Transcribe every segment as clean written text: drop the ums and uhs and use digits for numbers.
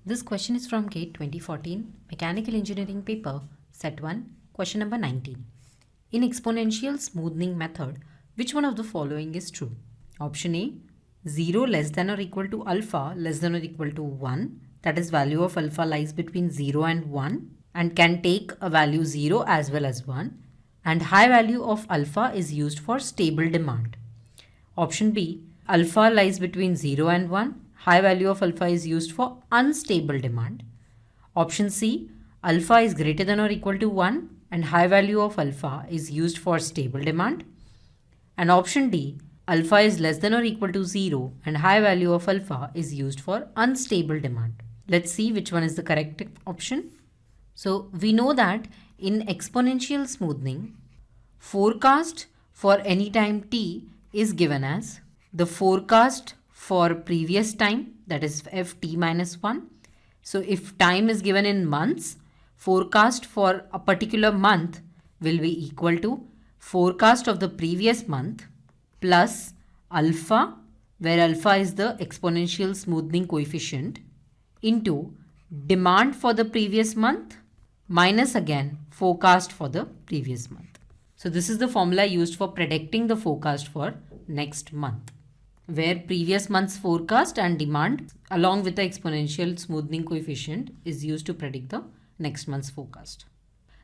This question is from GATE 2014 Mechanical Engineering paper, Set 1, question number 19. In exponential smoothing method, which one of the following is true? Option A, 0 less than or equal to alpha less than or equal to 1. That is, value of alpha lies between 0 and 1 and can take a value 0 as well as 1. And high value of alpha is used for stable demand. Option B, alpha lies between 0 and 1. High value of alpha is used for unstable demand. Option C, alpha is greater than or equal to 1 and high value of alpha is used for stable demand. And option D, alpha is less than or equal to 0 and high value of alpha is used for unstable demand. Let's see which one is the correct option. So we know that in exponential smoothing, forecast for any time t is given as the forecast for previous time, that is ft minus 1. So if time is given in months, forecast for a particular month will be equal to forecast of the previous month plus alpha, where alpha is the exponential smoothing coefficient, into demand for the previous month minus again forecast for the previous month. So this is the formula used for predicting the forecast for next month, where previous month's forecast and demand along with the exponential smoothing coefficient is used to predict the next month's forecast.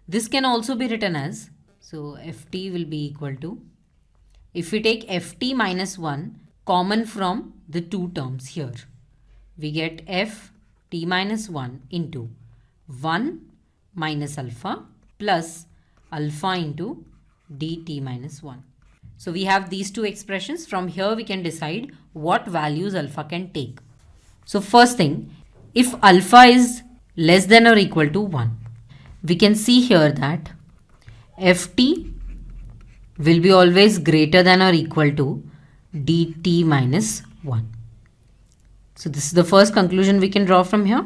This can also be written as, so ft will be equal to, if we take ft minus 1 common from the two terms here, we get ft minus 1 into 1 minus alpha plus alpha into dt minus 1. So we have these two expressions. From here we can decide what values alpha can take. So first thing, if alpha is less than or equal to 1, we can see here that ft will be always greater than or equal to dt minus 1. So this is the first conclusion we can draw from here.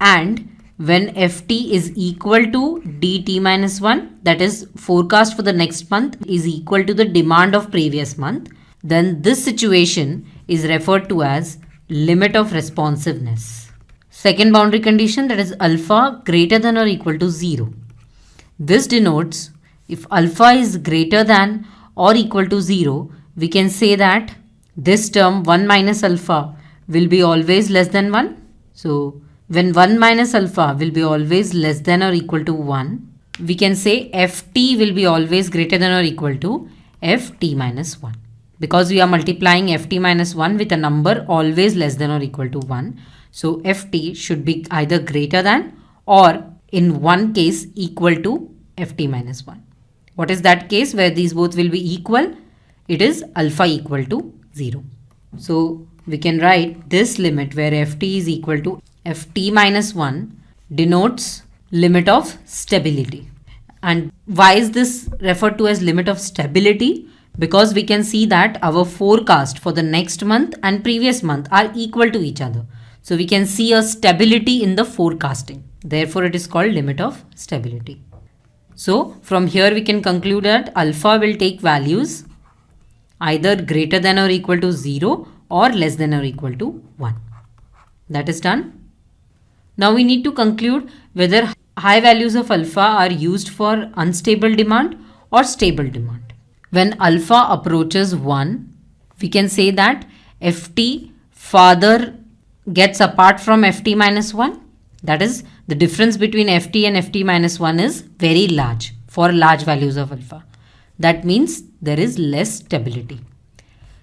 And when ft is equal to dt minus 1, that is forecast for the next month is equal to the demand of previous month, then this situation is referred to as limit of responsiveness. Second boundary condition, that is alpha greater than or equal to 0. This denotes if alpha is greater than or equal to 0, we can say that this term 1 minus alpha will be always less than 1. So when 1 minus alpha will be always less than or equal to 1, we can say ft will be always greater than or equal to ft minus 1. Because we are multiplying ft minus 1 with a number always less than or equal to 1. So ft should be either greater than or in one case equal to ft minus 1. What is that case where these both will be equal? It is alpha equal to 0. So we can write this limit where ft is equal to ft minus 1 denotes limit of stability. And why is this referred to as limit of stability? Because we can see that our forecast for the next month and previous month are equal to each other. So we can see a stability in the forecasting. Therefore, it is called limit of stability. So from here we can conclude that alpha will take values either greater than or equal to 0 or less than or equal to 1. That is done. Now we need to conclude whether high values of alpha are used for unstable demand or stable demand. When alpha approaches 1, we can say that ft farther gets apart from ft minus 1. That is, the difference between ft and ft minus 1 is very large for large values of alpha. That means there is less stability.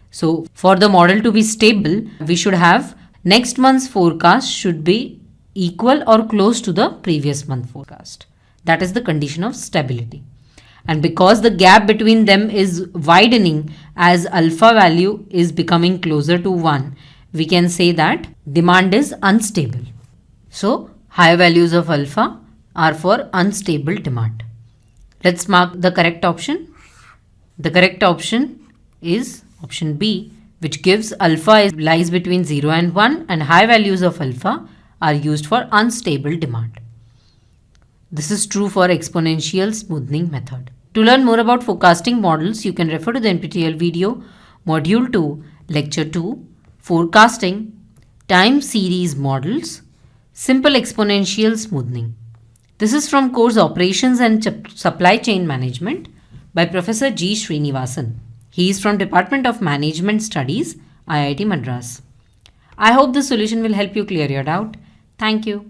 So for the model to be stable, we should have next month's forecast should be equal or close to the previous month forecast. That is the condition of stability. And because the gap between them is widening as alpha value is becoming closer to 1, we can say that demand is unstable. So high values of alpha are for unstable demand. Let's mark the correct option. The correct option is option B, which gives alpha lies between 0 and 1 and high values of alpha are used for unstable demand. This is true for exponential smoothing method. To learn more about forecasting models, you can refer to the NPTEL video, Module 2, Lecture 2, Forecasting, Time Series Models, Simple exponential smoothing. This is from course Operations and Supply Chain Management by Professor G. Srinivasan. He is from Department of Management Studies, IIT Madras. I hope this solution will help you clear your doubt. Thank you.